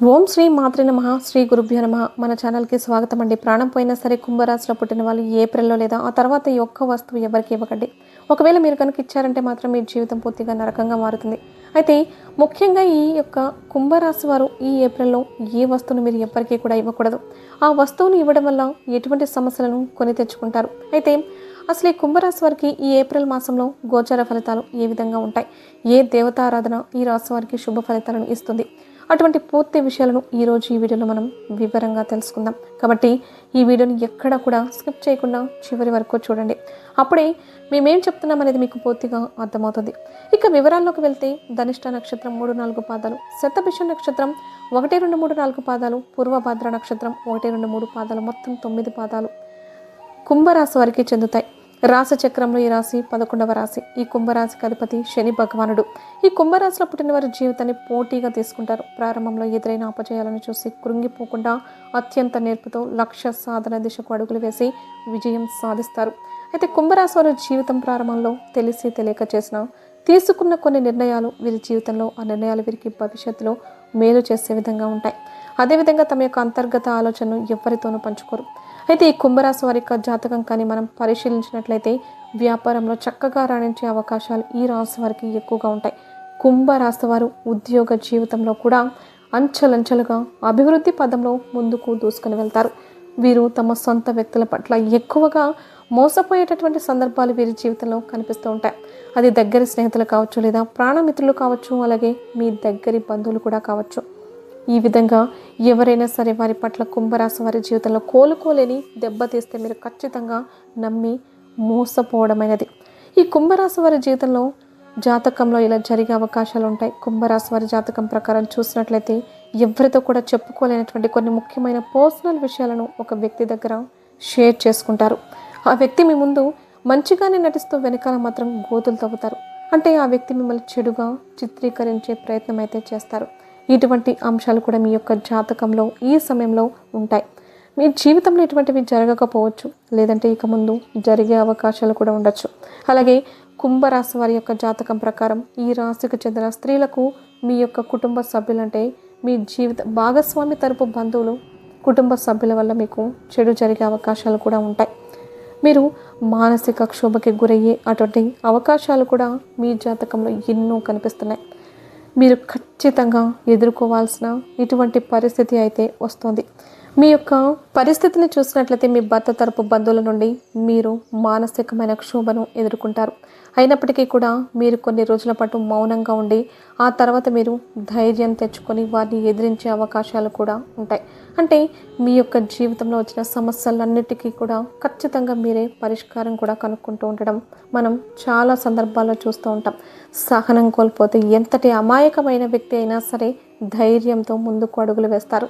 ఓం శ్రీ మాత్రే నమః. శ్రీ గురుభ్యో నమః. మన ఛానల్కి స్వాగతం అండి. ప్రాణం పోయినా సరే కుంభరాశిలో పుట్టిన వాళ్ళు ఏప్రిల్లో లేదా ఆ తర్వాత ఈ ఒక్క వస్తువు ఎవరికి ఇవ్వకండి. ఒకవేళ మీరు కనుక ఇచ్చారంటే మాత్రం మీ జీవితం పూర్తిగా నరకంగా మారుతుంది. అయితే ముఖ్యంగా ఈ యొక్క కుంభరాశి వారు ఈ ఏప్రిల్లో ఏ వస్తువును మీరు ఎవ్వరికీ కూడా ఇవ్వకూడదు. ఆ వస్తువును ఇవ్వడం వల్ల ఎటువంటి సమస్యలను కొని తెచ్చుకుంటారు. అయితే అసలు ఈ కుంభరాశి వారికి ఈ ఏప్రిల్ మాసంలో గోచార ఫలితాలు ఏ విధంగా ఉంటాయి, ఏ దేవతారాధన ఈ రాశి వారికి శుభ ఫలితాలను ఇస్తుంది, అటువంటి పూర్తి విషయాలను ఈరోజు ఈ వీడియోలో మనం వివరంగా తెలుసుకుందాం. కాబట్టి ఈ వీడియోని ఎక్కడ కూడా స్కిప్ చేయకుండా చివరి వరకు చూడండి. అప్పుడే మేమేం చెప్తున్నాం అనేది మీకు పూర్తిగా అర్థమవుతుంది. ఇక వివరాల్లోకి వెళ్తే ధనిష్ట నక్షత్రం 3-4 పాదాలు, శతభిష నక్షత్రం 1-2-3-4 పాదాలు, పూర్వభాద్ర నక్షత్రం 1-2-3 పాదాలు, మొత్తం 9 పాదాలు కుంభరాశి వారికి చెందుతాయి. రాశి చక్రంలో ఈ రాశి 11వ రాశి. ఈ కుంభరాశికి అధిపతి శని భగవానుడు. ఈ కుంభరాశిలో పుట్టిన వారి జీవితాన్ని పోటీగా తీసుకుంటారు. ప్రారంభంలో ఎదురైన అపజయాలను చూసి కృంగిపోకుండా అత్యంత నేర్పుతో లక్ష్య సాధన దిశకు అడుగులు వేసి విజయం సాధిస్తారు. అయితే కుంభరాశి వారి జీవితం ప్రారంభంలో తెలిసి తెలియక తీసుకున్న కొన్ని నిర్ణయాలు వీరి జీవితంలో ఆ నిర్ణయాలు వీరికి భవిష్యత్తులో మేలు చేసే విధంగా ఉంటాయి. అదేవిధంగా తమ యొక్క అంతర్గత ఆలోచనను ఎవరితోనూ పంచుకోరు. అయితే ఈ కుంభరాశి వారి యొక్క జాతకం కానీ మనం పరిశీలించినట్లయితే వ్యాపారంలో చక్కగా రాణించే అవకాశాలు ఈ రాశి వారికి ఎక్కువగా ఉంటాయి. కుంభరాశి వారు ఉద్యోగ జీవితంలో కూడా అంచెలంచెలుగా అభివృద్ధి పదంలో ముందుకు దూసుకొని వెళ్తారు. వీరు తమ సొంత వ్యక్తుల పట్ల ఎక్కువగా మోసపోయేటటువంటి సందర్భాలు వీరి జీవితంలో కనిపిస్తూ ఉంటాయి. అది దగ్గరి స్నేహితులు కావచ్చు, లేదా ప్రాణమిత్రులు కావచ్చు, అలాగే మీ దగ్గరి బంధువులు కూడా కావచ్చు. ఈ విధంగా ఎవరైనా సరే వారి పట్ల కుంభరాశి వారి జీవితంలో కోలుకోలేని దెబ్బతీస్తే మీరు ఖచ్చితంగా నమ్మి మోసపోవడమైనది. ఈ కుంభరాశి వారి జీవితంలో జాతకంలో ఇలా జరిగే అవకాశాలు ఉంటాయి. కుంభరాశి వారి జాతకం ప్రకారం చూసినట్లయితే ఎవరితో కూడా చెప్పుకోలేనటువంటి కొన్ని ముఖ్యమైన పర్సనల్ విషయాలను ఒక వ్యక్తి దగ్గర షేర్ చేసుకుంటారు. ఆ వ్యక్తి మీ ముందు మంచిగానే నటిస్తూ వెనకాల మాత్రం గోతులు తవ్వుతారు. అంటే ఆ వ్యక్తి మిమ్మల్ని చెడుగా చిత్రీకరించే ప్రయత్నం అయితే చేస్తారు. ఇటువంటి అంశాలు కూడా మీ యొక్క జాతకంలో ఈ సమయంలో ఉంటాయి. మీ జీవితంలో ఇటువంటివి జరగకపోవచ్చు, లేదంటే ఇక ముందు జరిగే అవకాశాలు కూడా ఉండొచ్చు. అలాగే కుంభరాశి వారి యొక్క జాతకం ప్రకారం ఈ రాశికి చెందిన స్త్రీలకు మీ యొక్క కుటుంబ సభ్యులంటే మీ జీవిత భాగస్వామి తరపు బంధువులు, కుటుంబ సభ్యుల వల్ల మీకు చెడు జరిగే అవకాశాలు కూడా ఉంటాయి. మీరు మానసిక క్షోభకి గురయ్యే అటువంటి అవకాశాలు కూడా మీ జాతకంలో ఎన్నో కనిపిస్తున్నాయి. మీరు ఖచ్చితంగా ఎదుర్కోవాల్సిన ఇటువంటి పరిస్థితి అయితే వస్తుంది. మీ యొక్క పరిస్థితిని చూసినట్లయితే మీ భర్త తరపు బంధువుల నుండి మీరు మానసికమైన క్షోభను ఎదుర్కొంటారు. అయినప్పటికీ కూడా మీరు కొన్ని రోజుల పాటు మౌనంగా ఉండి ఆ తర్వాత మీరు ధైర్యం తెచ్చుకొని వారిని ఎదిరించే అవకాశాలు కూడా ఉంటాయి. అంటే మీ యొక్క జీవితంలో వచ్చిన సమస్యలన్నిటికీ కూడా ఖచ్చితంగా మీరే పరిష్కారం కూడా కనుక్కుంటూ ఉండడం మనం చాలా సందర్భాల్లో చూస్తూ ఉంటాం. సహనం కోల్పోతే ఎంతటి అమాయకమైన వ్యక్తి అయినా సరే ధైర్యంతో ముందుకు అడుగులు వేస్తారు.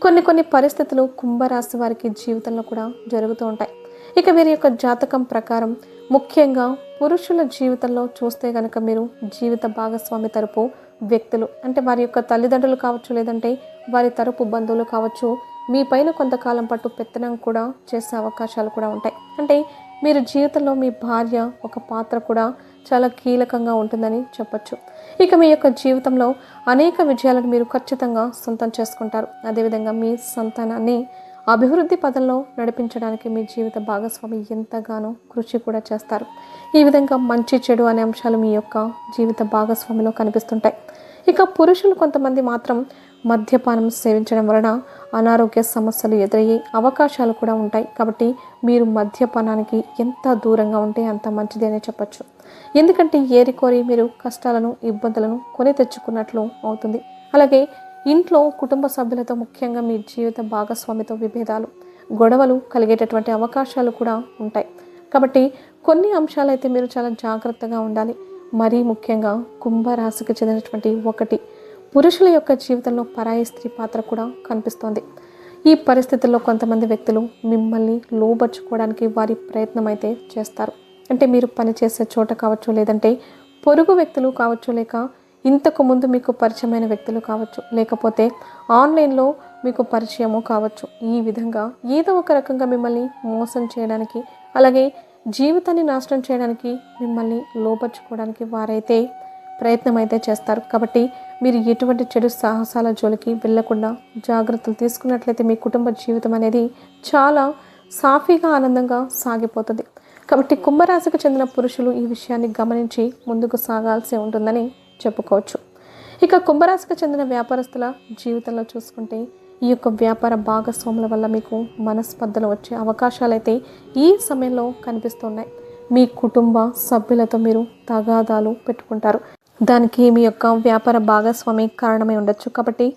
కొన్ని పరిస్థితులు కుంభరాశి వారికి జీవితంలో కూడా జరుగుతూ ఉంటాయి. ఇక వీరి యొక్క జాతకం ప్రకారం ముఖ్యంగా పురుషుల జీవితంలో చూస్తే కనుక మీరు జీవిత భాగస్వామి తరపు వ్యక్తులు అంటే వారి యొక్క తల్లిదండ్రులు కావచ్చు, లేదంటే వారి తరపు బంధువులు కావచ్చు, మీ పైన కొంతకాలం పాటు పెత్తనం కూడా చేసే అవకాశాలు కూడా ఉంటాయి. అంటే మీరు జీవితంలో మీ భార్య ఒక పాత్ర కూడా చాలా కీలకంగా ఉంటుందని చెప్పచ్చు. ఇక మీ యొక్క జీవితంలో అనేక విజయాలను మీరు ఖచ్చితంగా సొంతం చేసుకుంటారు. అదేవిధంగా మీ సంతానాన్ని అభివృద్ధి పదంలో నడిపించడానికి మీ జీవిత భాగస్వామి ఎంతగానో కృషి కూడా చేస్తారు. ఈ విధంగా మంచి చెడు అనే అంశాలు మీ యొక్క జీవిత భాగస్వామిలో కనిపిస్తుంటాయి. ఇక పురుషులు కొంతమంది మాత్రం మద్యపానం సేవించడం వలన అనారోగ్య సమస్యలు ఎదురయ్యే అవకాశాలు కూడా ఉంటాయి. కాబట్టి మీరు మద్యపానానికి ఎంత దూరంగా ఉంటే అంత మంచిది అనే చెప్పచ్చు. ఎందుకంటే ఏరికోరి మీరు కష్టాలను ఇబ్బందులను కొని తెచ్చుకున్నట్లు అవుతుంది. అలాగే ఇంట్లో కుటుంబ సభ్యులతో ముఖ్యంగా మీ జీవిత భాగస్వామితో విభేదాలు, గొడవలు కలిగేటటువంటి అవకాశాలు కూడా ఉంటాయి. కాబట్టి కొన్ని అంశాలైతే మీరు చాలా జాగ్రత్తగా ఉండాలి. మరీ ముఖ్యంగా కుంభరాశికి చెందినటువంటి ఒకటి పురుషుల యొక్క జీవితంలో పరాయి స్త్రీ పాత్ర కూడా కనిపిస్తోంది. ఈ పరిస్థితుల్లో కొంతమంది వ్యక్తులు మిమ్మల్ని లోబర్చుకోవడానికి వారి ప్రయత్నం అయితే చేస్తారు. అంటే మీరు పనిచేసే చోట కావచ్చు, లేదంటే పొరుగు వ్యక్తులు కావచ్చు, లేక ఇంతకు ముందు మీకు పరిచయమైన వ్యక్తులు కావచ్చు, లేకపోతే ఆన్లైన్లో మీకు పరిచయము కావచ్చు. ఈ విధంగా ఏదో ఒక రకంగా మిమ్మల్ని మోసం చేయడానికి, అలాగే జీవితాన్ని నాశనం చేయడానికి, మిమ్మల్ని లోపరుచుకోవడానికి వారైతే ప్రయత్నం అయితే చేస్తారు. కాబట్టి మీరు ఎటువంటి చెడు సాహసాల జోలికి వెళ్ళకుండా జాగ్రత్తలు తీసుకున్నట్లయితే మీ కుటుంబ జీవితం అనేది చాలా సాఫీగా ఆనందంగా సాగిపోతుంది. కాబట్టి కుంభరాశికి చెందిన పురుషులు ఈ విషయాన్ని గమనించి ముందుకు సాగాల్సి ఉంటుందని చెప్పుకోవచ్చు. ఇక కుంభరాశికి చెందిన వ్యాపారస్తుల జీవితంలో చూసుకుంటే ఈ యొక్క వ్యాపార భాగస్వాముల వల్ల మీకు మనస్పర్ధలు వచ్చే అవకాశాలు అయితే ఈ సమయంలో కనిపిస్తున్నాయి. మీ కుటుంబ సభ్యులతో మీరు తగాదాలు పెట్టుకుంటారు. దానికి మీ యొక్క వ్యాపార భాగస్వామి కారణమై ఉండొచ్చు. కాబట్టి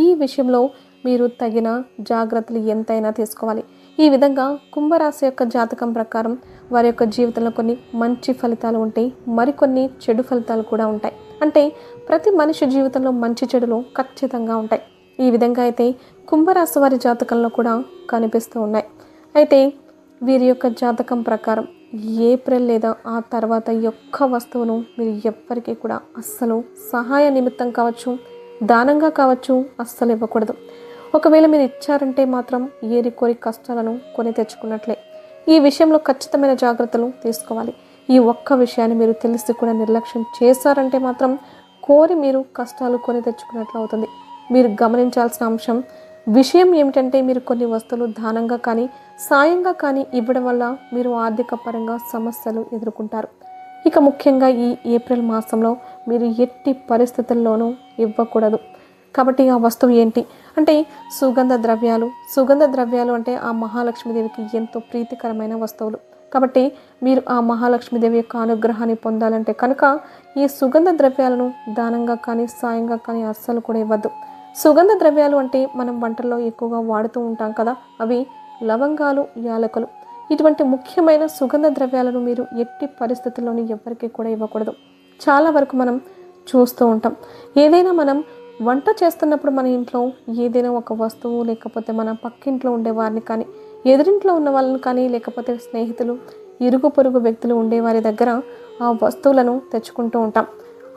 ఈ విషయంలో మీరు తగిన జాగ్రత్తలు ఎంతైనా తీసుకోవాలి. ఈ విధంగా కుంభరాశి యొక్క జాతకం ప్రకారం వారి యొక్క జీవితంలో కొన్ని మంచి ఫలితాలు ఉంటాయి, మరికొన్ని చెడు ఫలితాలు కూడా ఉంటాయి. అంటే ప్రతి మనిషి జీవితంలో మంచి చెడులు ఖచ్చితంగా ఉంటాయి. ఈ విధంగా అయితే కుంభరాశి వారి జాతకంలో కూడా కనిపిస్తూ ఉన్నాయి. అయితే వీరి యొక్క జాతకం ప్రకారం ఏప్రిల్ లేదా ఆ తర్వాత ఈ ఒక్క వస్తువును మీరు ఎవ్వరికీ కూడా అస్సలు సహాయ నిమిత్తం కావచ్చు, దానంగా కావచ్చు అస్సలు ఇవ్వకూడదు. ఒకవేళ మీరు ఇచ్చారంటే మాత్రం ఏరి కోరి కష్టాలను కొని తెచ్చుకున్నట్లే. ఈ విషయంలో ఖచ్చితమైన జాగ్రత్తలు తీసుకోవాలి. ఈ ఒక్క విషయాన్ని మీరు తెలిసి కూడా నిర్లక్ష్యం చేశారంటే మాత్రం కోరి మీరు కష్టాలు కొని తెచ్చుకున్నట్లు అవుతుంది. మీరు గమనించాల్సిన విషయం ఏమిటంటే మీరు కొన్ని వస్తువులు దానంగా కానీ సాయంగా కానీ ఇవ్వడం వల్ల మీరు ఆర్థిక పరంగా సమస్యలు ఎదుర్కొంటారు. ఇక ముఖ్యంగా ఈ ఏప్రిల్ మాసంలో మీరు ఎట్టి పరిస్థితుల్లోనూ ఇవ్వకూడదు. కాబట్టి ఆ వస్తువు ఏంటి అంటే సుగంధ ద్రవ్యాలు అంటే ఆ మహాలక్ష్మీదేవికి ఎంతో ప్రీతికరమైన వస్తువులు. కాబట్టి మీరు ఆ మహాలక్ష్మీదేవి యొక్క అనుగ్రహాన్ని పొందాలంటే కనుక ఈ సుగంధ ద్రవ్యాలను దానంగా కానీ సాయంగా కానీ అస్సలు కూడా ఇవ్వద్దు. సుగంధ ద్రవ్యాలు అంటే మనం వంటల్లో ఎక్కువగా వాడుతూ ఉంటాం కదా, అవి లవంగాలు, యాలకులు. ఇటువంటి ముఖ్యమైన సుగంధ ద్రవ్యాలను మీరు ఎట్టి పరిస్థితుల్లోనూ ఎవరికి కూడా ఇవ్వకూడదు. చాలా వరకు మనం చూస్తూ ఉంటాం, ఏదైనా మనం వంట చేస్తున్నప్పుడు మన ఇంట్లో ఏదైనా ఒక వస్తువు లేకపోతే మన పక్కింట్లో ఉండే వారిని కానీ, ఎదురింట్లో ఉన్న వాళ్ళని కానీ, లేకపోతే స్నేహితులు, ఇరుగు పొరుగు వ్యక్తులు ఉండేవారి దగ్గర ఆ వస్తువులను తెచ్చుకుంటూ ఉంటాం.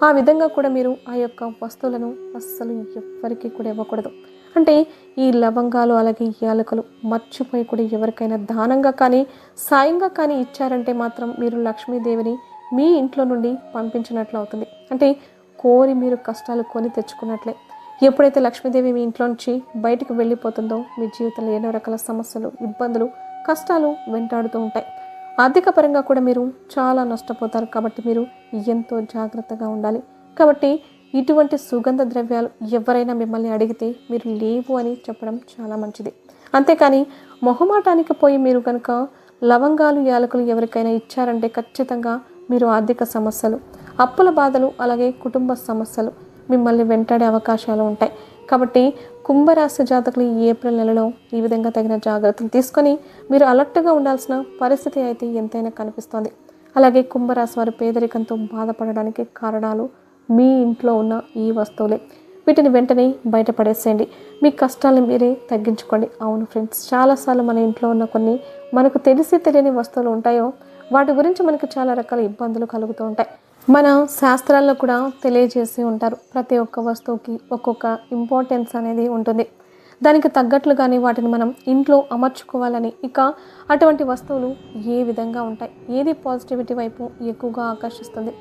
ఆ విధంగా కూడా మీరు ఆ యొక్క వస్తువులను అస్సలు ఎవ్వరికి కూడా ఇవ్వకూడదు. అంటే ఈ లవంగాలు అలాగే యాలకులు మర్చిపోయి కూడా ఎవరికైనా దానంగా కానీ సాయంగా కానీ ఇచ్చారంటే మాత్రం మీరు లక్ష్మీదేవిని మీ ఇంట్లో నుండి పంపించినట్లు అవుతుంది. అంటే కోరి మీరు కష్టాలు కొని తెచ్చుకున్నట్లే. ఎప్పుడైతే లక్ష్మీదేవి మీ ఇంట్లో నుంచి బయటికి వెళ్ళిపోతుందో మీ జీవితంలో ఎన్నో రకాల సమస్యలు, ఇబ్బందులు, కష్టాలు వెంటాడుతూ ఉంటాయి. ఆర్థిక పరంగా కూడా మీరు చాలా నష్టపోతారు. కాబట్టి మీరు ఎంతో జాగ్రత్తగా ఉండాలి. కాబట్టి ఇటువంటి సుగంధ ద్రవ్యాలు ఎవరైనా మిమ్మల్ని అడిగితే మీరు లేవు అని చెప్పడం చాలా మంచిది. అంతేకాని మొహమాటానికి పోయి మీరు కనుక లవంగాలు, యాలకులు ఎవరికైనా ఇచ్చారంటే ఖచ్చితంగా మీరు ఆర్థిక సమస్యలు, అప్పుల బాధలు అలాగే కుటుంబ సమస్యలు మిమ్మల్ని వెంటాడే అవకాశాలు ఉంటాయి. కాబట్టి కుంభరాశి జాతకులు ఈ ఏప్రిల్ నెలలో ఈ విధంగా తగిన జాగ్రత్తలు తీసుకొని మీరు అలర్ట్గా ఉండాల్సిన పరిస్థితి అయితే ఎంతైనా కనిపిస్తోంది. అలాగే కుంభరాశి వారు పేదరికంతో బాధపడడానికి కారణాలు మీ ఇంట్లో ఉన్న ఈ వస్తువులే. వీటిని వెంటనే బయటపడేసేయండి. మీ కష్టాలను మీరే తగ్గించుకోండి. అవును ఫ్రెండ్స్, చాలాసార్లు మన ఇంట్లో ఉన్న కొన్ని మనకు తెలిసి తెలియని వస్తువులు ఉంటాయో వాటి గురించి మనకు చాలా రకాల ఇబ్బందులు కలుగుతూ ఉంటాయి. మన శాస్త్రాల్లో కూడా తెలియజేసి ఉంటారు, ప్రతి ఒక్క వస్తువుకి ఒక్కొక్క ఇంపార్టెన్స్ అనేది ఉంటుంది. దానికి తగ్గట్లుగానే వాటిని మనం ఇంట్లో అమర్చుకోవాలని. ఇక అటువంటి వస్తువులు ఏ విధంగా ఉంటాయి, ఏది పాజిటివిటీ వైపు ఎక్కువగా ఆకర్షిస్తుంది,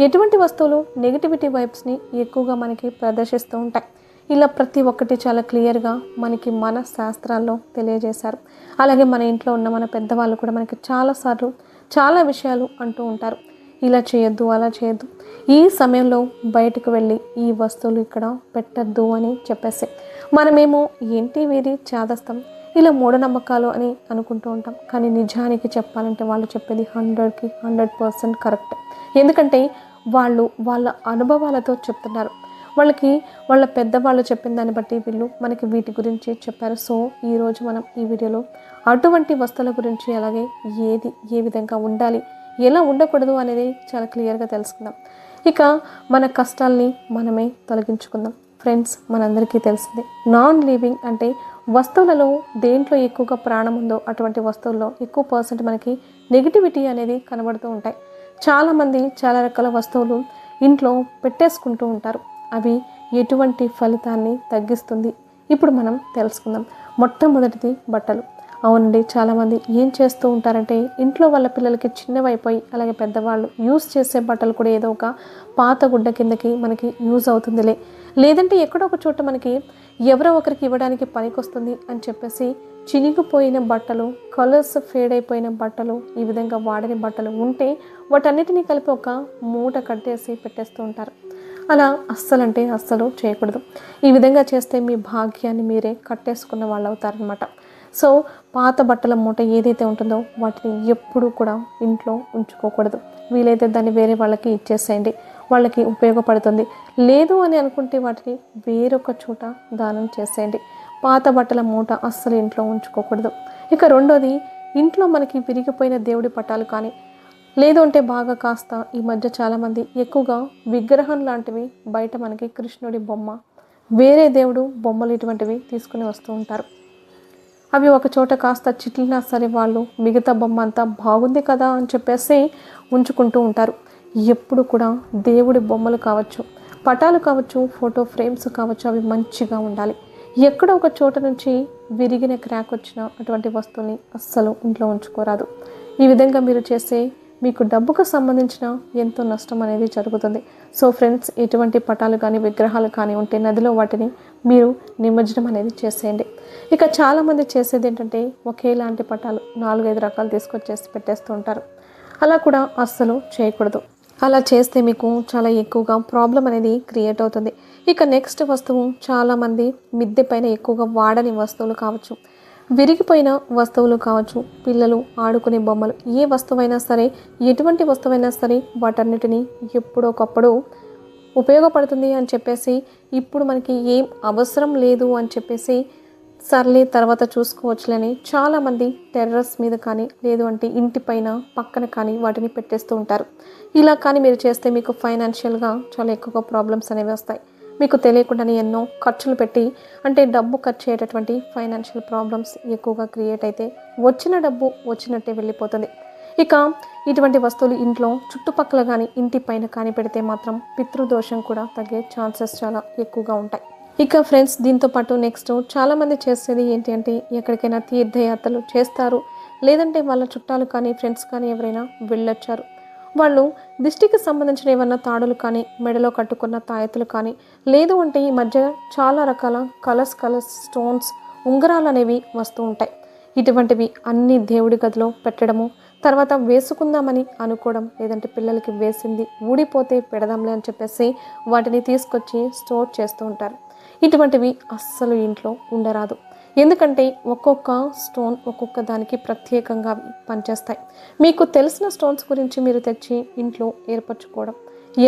ఎటువంటి వస్తువులు నెగిటివిటీ వైబ్స్ని ఎక్కువగా మనకి ప్రదర్శిస్తూ ఉంటాయి, ఇలా ప్రతి ఒక్కటి చాలా క్లియర్గా మనకి మన శాస్త్రాల్లో తెలియజేశారు. అలాగే మన ఇంట్లో ఉన్న మన పెద్దవాళ్ళు కూడా మనకి చాలాసార్లు చాలా విషయాలు అంటూ ఉంటారు, ఇలా చేయొద్దు, అలా చేయొద్దు, ఈ సమయంలో బయటకు వెళ్ళి ఈ వస్తువులు ఇక్కడ పెట్టద్దు అని చెప్పేసి. మనమేమో ఏంటి వీరి చేదస్తాం, ఇలా మూఢనమ్మకాలు అని అనుకుంటూ ఉంటాం. కానీ నిజానికి చెప్పాలంటే వాళ్ళు చెప్పేది 100కి 100% కరెక్ట్. ఎందుకంటే వాళ్ళు వాళ్ళ అనుభవాలతో చెప్తున్నారు. వాళ్ళ పెద్దవాళ్ళు చెప్పిన దాన్ని బట్టి వీళ్ళు మనకి వీటి గురించి చెప్పారు. సో ఈరోజు మనం ఈ వీడియోలో అటువంటి వస్తువుల గురించి, అలాగే ఏది ఏ విధంగా ఉండాలి, ఎలా ఉండకూడదు అనేది చాలా క్లియర్గా తెలుసుకుందాం. ఇక మన కష్టాల్ని మనమే తొలగించుకుందాం. ఫ్రెండ్స్, మనందరికీ తెలిసిందే, నాన్ లివింగ్ అంటే వస్తువులలో దేంట్లో ఎక్కువగా ప్రాణం ఉందో అటువంటి వస్తువుల్లో ఎక్కువ పర్సెంట్ మనకి నెగిటివిటీ అనేది కనబడుతూ ఉంటాయి. చాలామంది చాలా రకాల వస్తువులు ఇంట్లో పెట్టేసుకుంటూ ఉంటారు. అవి ఎటువంటి ఫలితాన్ని తగ్గిస్తుంది ఇప్పుడు మనం తెలుసుకుందాం. మొట్టమొదటిది బట్టలు. అవునండి, చాలామంది ఏం చేస్తూ ఉంటారంటే ఇంట్లో వాళ్ళ పిల్లలకి చిన్నవైపోయి అలాగే పెద్దవాళ్ళు యూస్ చేసే బట్టలు కూడా ఏదో ఒక పాత గుడ్డ కిందకి మనకి యూజ్ అవుతుందిలే, లేదంటే ఎక్కడో ఒక చోట మనకి ఎవరో ఒకరికి ఇవ్వడానికి పనికొస్తుంది అని చెప్పేసి చినిగిపోయిన బట్టలు, కలర్స్ ఫేడ్ అయిపోయిన బట్టలు, ఈ విధంగా వాడని బట్టలు ఉంటే వాటన్నిటినీ కలిపి ఒక మూట కట్టేసి పెట్టేస్తూ ఉంటారు. అలా అస్సలంటే అస్సలు చేయకూడదు. ఈ విధంగా చేస్తే మీ భాగ్యాన్ని మీరే కట్టేసుకున్న వాళ్ళు అవుతారనమాట. సో పాత బట్టల మూట ఏదైతే ఉంటుందో వాటిని ఎప్పుడూ కూడా ఇంట్లో ఉంచుకోకూడదు. వీలైతే దాన్ని వేరే వాళ్ళకి ఇచ్చేసేయండి, వాళ్ళకి ఉపయోగపడుతుంది. లేదు అని అనుకుంటే వాటిని వేరొక చోట దానం చేసేయండి. పాత బట్టల మూట అస్సలు ఇంట్లో ఉంచుకోకూడదు. ఇక రెండోది, ఇంట్లో మనకి విరిగిపోయిన దేవుడి పటాలు కానీ, లేదు అంటే బాగా కాస్త ఈ మధ్య చాలామంది ఎక్కువగా విగ్రహం లాంటివి బయట మనకి కృష్ణుడి బొమ్మ, వేరే దేవుడు బొమ్మలు ఇటువంటివి తీసుకుని వస్తూ ఉంటారు. అవి ఒక చోట కాస్త చిట్లినా సరే వాళ్ళు మిగతా బొమ్మ అంతా బాగుంది కదా అని చెప్పేసి ఉంచుకుంటూ ఉంటారు. ఎప్పుడు కూడా దేవుడి బొమ్మలు కావచ్చు, పటాలు కావచ్చు, ఫోటో ఫ్రేమ్స్ కావచ్చు, అవి మంచిగా ఉండాలి. ఎక్కడ ఒక చోట నుంచి విరిగిన క్రాక్ వచ్చిన అటువంటి వస్తువుని అస్సలు ఇంట్లో ఉంచుకోరాదు. ఈ విధంగా మీరు చేసే మీకు డబ్బుకు సంబంధించిన ఎంతో నష్టం అనేది జరుగుతుంది. సో ఫ్రెండ్స్, ఎటువంటి పటాలు కానీ విగ్రహాలు కానీ ఉంటే నదిలో వాటిని మీరు నిమజ్జనం అనేది చేసేయండి. ఇక చాలామంది చేసేది ఏంటంటే ఒకేలాంటి పటాలు 4-5 రకాలు తీసుకొచ్చేసి పెట్టేస్తూ ఉంటారు. అలా కూడా అస్సలు చేయకూడదు. అలా చేస్తే మీకు చాలా ఎక్కువగా ప్రాబ్లం అనేది క్రియేట్ అవుతుంది. ఇక నెక్స్ట్ వస్తువు, చాలామంది మిద్దె పైన ఎక్కువగా వాడని వస్తువులు కావచ్చు, విరిగిపోయిన వస్తువులు కావచ్చు, పిల్లలు ఆడుకునే బొమ్మలు, ఏ వస్తువైనా సరే, ఎటువంటి వస్తువైనా సరే వాటన్నిటినీ ఎప్పుడొకప్పుడు ఉపయోగపడుతుంది అని చెప్పేసి, ఇప్పుడు మనకి ఏం అవసరం లేదు అని చెప్పేసి సర్లే తర్వాత చూసుకోవచ్చులని చాలామంది టెర్రస్ మీద కానీ, లేదు అంటే ఇంటి పైన పక్కన కానీ వాటిని పెట్టేస్తూ ఉంటారు. ఇలా కానీ మీరు చేస్తే మీకు ఫైనాన్షియల్గా చాలా ఎక్కువగా ప్రాబ్లమ్స్ అనేవి వస్తాయి. మీకు తెలియకుండానే ఎన్నో ఖర్చులు పెట్టి, అంటే డబ్బు ఖర్చు అయ్యేటటువంటి ఫైనాన్షియల్ ప్రాబ్లమ్స్ ఎక్కువగా క్రియేట్ అయితే వచ్చిన డబ్బు వచ్చినట్టే వెళ్ళిపోతుంది. ఇక ఇటువంటి వస్తువులు ఇంట్లో చుట్టుపక్కల కానీ ఇంటి పైన కానీ పెడితే మాత్రం పితృదోషం కూడా తగ్గే ఛాన్సెస్ చాలా ఎక్కువగా ఉంటాయి. ఇక ఫ్రెండ్స్, దీంతో పాటు నెక్స్ట్ చాలామంది చేసేది ఏంటి అంటే ఎక్కడికైనా తీర్థయాత్రలు చేస్తారు, లేదంటే వాళ్ళ చుట్టాలు కానీ ఫ్రెండ్స్ కానీ ఎవరైనా వెళ్ళొచ్చారు, వాళ్ళు దిష్టికి సంబంధించిన ఏమన్నా తాడులు కానీ, మెడలో కట్టుకున్న తాయెత్తులు కానీ, లేదు అంటే ఈ మధ్య చాలా రకాల కలర్స్ స్టోన్స్, ఉంగరాలు అనేవి వస్తూ ఉంటాయి. ఇటువంటివి అన్ని దేవుడి గదిలో పెట్టడము, తర్వాత వేసుకుందామని అనుకోవడం, లేదంటే పిల్లలకి వేసింది ఊడిపోతే పెడదాంలే అని చెప్పేసి వాటిని తీసుకొచ్చి స్టోర్ చేస్తూ ఉంటారు. ఇటువంటివి అస్సలు ఇంట్లో ఉండరాదు. ఎందుకంటే ఒక్కొక్క స్టోన్ ఒక్కొక్క దానికి ప్రత్యేకంగా పనిచేస్తాయి. మీకు తెలిసిన స్టోన్స్ గురించి మీరు తెచ్చి ఇంట్లో ఏర్పరచుకోవడం,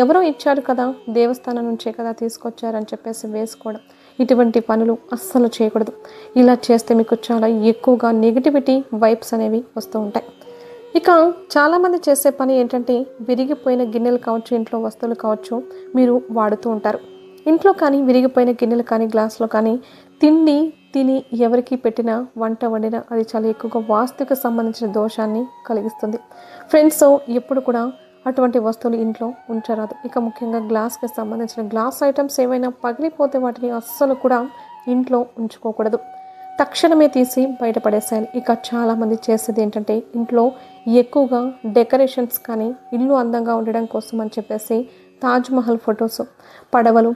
ఎవరో ఇచ్చారు కదా, దేవస్థానం నుంచే కదా తీసుకొచ్చారని చెప్పేసి వేసుకోవడం, ఇటువంటి పనులు అస్సలు చేయకూడదు. ఇలా చేస్తే మీకు చాలా ఎక్కువగా నెగిటివిటీ వైబ్స్ అనేవి వస్తూ ఉంటాయి. ఇక చాలామంది చేసే పని ఏంటంటే విరిగిపోయిన గిన్నెలు కావచ్చు, ఇంట్లో వస్తువులు కావచ్చు, మీరు వాడుతూ ఉంటారు. ఇంట్లో కానీ విరిగిపోయిన గిన్నెలు కానీ, గ్లాసులు కానీ తిండి తిని ఎవరికి పెట్టినా, వంట వండినా అది చాలా ఎక్కువగా వాస్తుకు సంబంధించిన దోషాన్ని కలిగిస్తుంది. ఫ్రెండ్స్, ఎప్పుడు కూడా అటువంటి వస్తువులు ఇంట్లో ఉంచరాదు. ఇక ముఖ్యంగా గ్లాస్కి సంబంధించిన గ్లాస్ ఐటమ్స్ ఏవైనా పగిలిపోతే వాటిని అస్సలు కూడా ఇంట్లో ఉంచుకోకూడదు. తక్షణమే తీసి బయటపడేసాను. ఇక చాలామంది చేసేది ఏంటంటే ఇంట్లో ఎక్కువగా డెకరేషన్స్ కానీ, ఇల్లు అందంగా ఉండడం కోసం అని చెప్పేసి తాజ్మహల్ ఫొటోస్, పడవలు,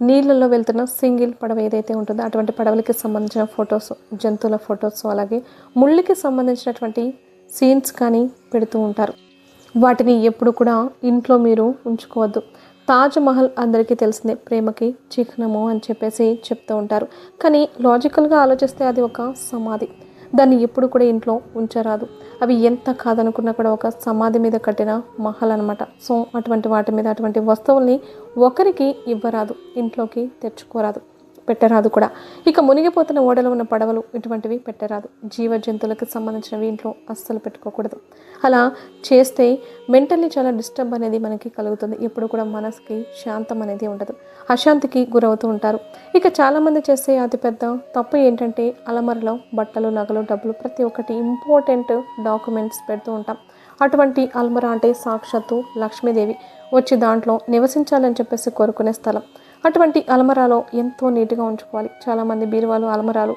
నీళ్ళల్లో వెళ్తున్న సింగిల్ పడవ ఏదైతే ఉంటుందో అటువంటి పడవలకి సంబంధించిన ఫొటోస్, జంతువుల ఫొటోస్, అలాగే ముళ్ళకి సంబంధించినటువంటి సీన్స్ కానీ పెడుతూ ఉంటారు. వాటిని ఎప్పుడు కూడా ఇంట్లో మీరు ఉంచుకోవద్దు. తాజ్మహల్ అందరికీ తెలిసిందే, ప్రేమకి చిహ్నము అని చెప్పేసి చెప్తూ ఉంటారు. కానీ లాజికల్గా ఆలోచిస్తే అది ఒక సమాధి. దాన్ని ఎప్పుడు కూడా ఇంట్లో ఉంచరాదు. అవి ఎంత కాదనుకున్నా కూడా ఒక సమాధి మీద కట్టిన మహల్ అనమాట. సో అటువంటి వాటి మీద అటువంటి వస్తువుల్ని ఒకరికి ఇవ్వరాదు, ఇంట్లోకి తెచ్చుకోరాదు, పెట్టరాదు కూడా. ఇక మునిగిపోతున్న ఓడలో ఉన్న పడవలు ఇటువంటివి పెట్టరాదు. జీవ జంతువులకు సంబంధించినవి ఇంట్లో అస్సలు పెట్టుకోకూడదు. అలా చేస్తే మెంటల్లీ చాలా డిస్టర్బ్ అనేది మనకి కలుగుతుంది. ఎప్పుడు కూడా మనసుకి శాంతం అనేది ఉండదు, అశాంతికి గురవుతూ ఉంటారు. ఇక చాలామంది చేసే అతిపెద్ద తప్పు ఏంటంటే అలమరలో బట్టలు, నగలు, డబ్బులు, ప్రతి ఒక్కటి ఇంపార్టెంట్ డాక్యుమెంట్స్ పెడుతూ ఉంటాం. అటువంటి అల్మరా అంటే సాక్షాత్తు లక్ష్మీదేవి వచ్చి దాంట్లో నివసించాలని చెప్పేసి కోరుకునే స్థలం. అటువంటి అల్మరాలో ఎంతో నీట్గా ఉంచుకోవాలి. చాలామంది బీరువాలు, అల్మరాలు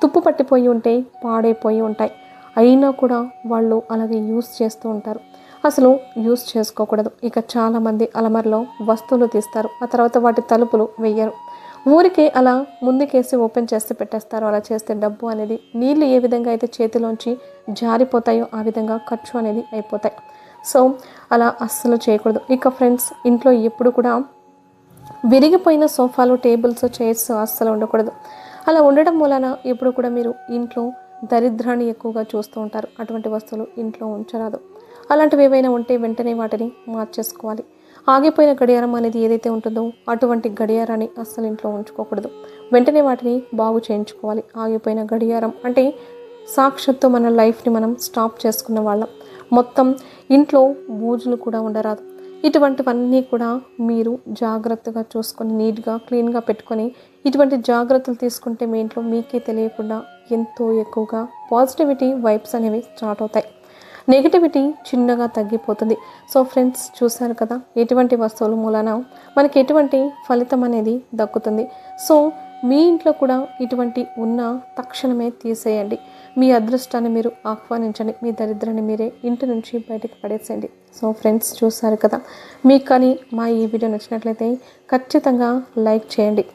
తుప్పు పట్టిపోయి ఉంటే పాడైపోయి ఉంటాయి. అయినా కూడా వాళ్ళు అలాగే యూస్ చేస్తూ ఉంటారు. అసలు యూస్ చేసుకోకూడదు. ఇక చాలామంది అలమరలో వస్తువులు తీస్తారు, ఆ తర్వాత వాటి తలుపులు వెయ్యరు. ఊరికే అలా ముందుకేసి ఓపెన్ చేస్తే పెట్టేస్తారు. అలా చేస్తే డబ్బు అనేది నీళ్ళు ఏ విధంగా అయితే చేతిలోంచి జారిపోతాయో ఆ విధంగా ఖర్చు అనేది అయిపోతాయి. సో అలా అస్సలు చేయకూడదు. ఇక ఫ్రెండ్స్, ఇంట్లో ఎప్పుడు కూడా విరిగిపోయిన సోఫాలు, టేబుల్స్, చైర్స్ అస్సలు ఉండకూడదు. అలా ఉండడం వలన ఎప్పుడు కూడా మీరు ఇంట్లో దరిద్రాన్ని ఎక్కువగా చూస్తూ ఉంటారు. అటువంటి వస్తువులు ఇంట్లో ఉంచరాదు. అలాంటివి ఏవైనా ఉంటే వెంటనే వాటిని మార్చేసుకోవాలి. ఆగిపోయిన గడియారం అనేది ఏదైతే ఉంటుందో అటువంటి గడియారాన్ని అస్సలు ఇంట్లో ఉంచుకోకూడదు. వెంటనే వాటిని బాగు చేయించుకోవాలి. ఆగిపోయిన గడియారం అంటే సాక్షాత్తు మన లైఫ్ని మనం స్టాప్ చేసుకున్న వాళ్ళం. మొత్తం ఇంట్లో బూజులు కూడా ఉండరాదు. ఇటువంటివన్నీ కూడా మీరు జాగ్రత్తగా చూసుకొని నీట్గా క్లీన్గా పెట్టుకొని ఇటువంటి జాగ్రత్తలు తీసుకుంటే మీ ఇంట్లో మీకే తెలియకుండా ఎంతో ఎక్కువగా పాజిటివిటీ వైబ్స్ అనేవి స్టార్ట్ అవుతాయి. నెగిటివిటీ చిన్నగా తగ్గిపోతుంది. సో ఫ్రెండ్స్, చూశారు కదా ఎటువంటి వస్తువుల మూలన మనకి ఎటువంటి ఫలితం అనేది దక్కుతుంది. సో మీ ఇంట్లో కూడా ఇటువంటి ఉన్న తక్షణమే తీసేయండి. మీ అదృష్టాన్ని మీరు ఆహ్వానించండి. మీ దరిద్రాన్ని మీరే ఇంటి నుంచి బయటకు పడేసేయండి. సో ఫ్రెండ్స్, చూశారు కదా, మీకు కానీ మా ఈ వీడియో నచ్చినట్లయితే ఖచ్చితంగా లైక్ చేయండి.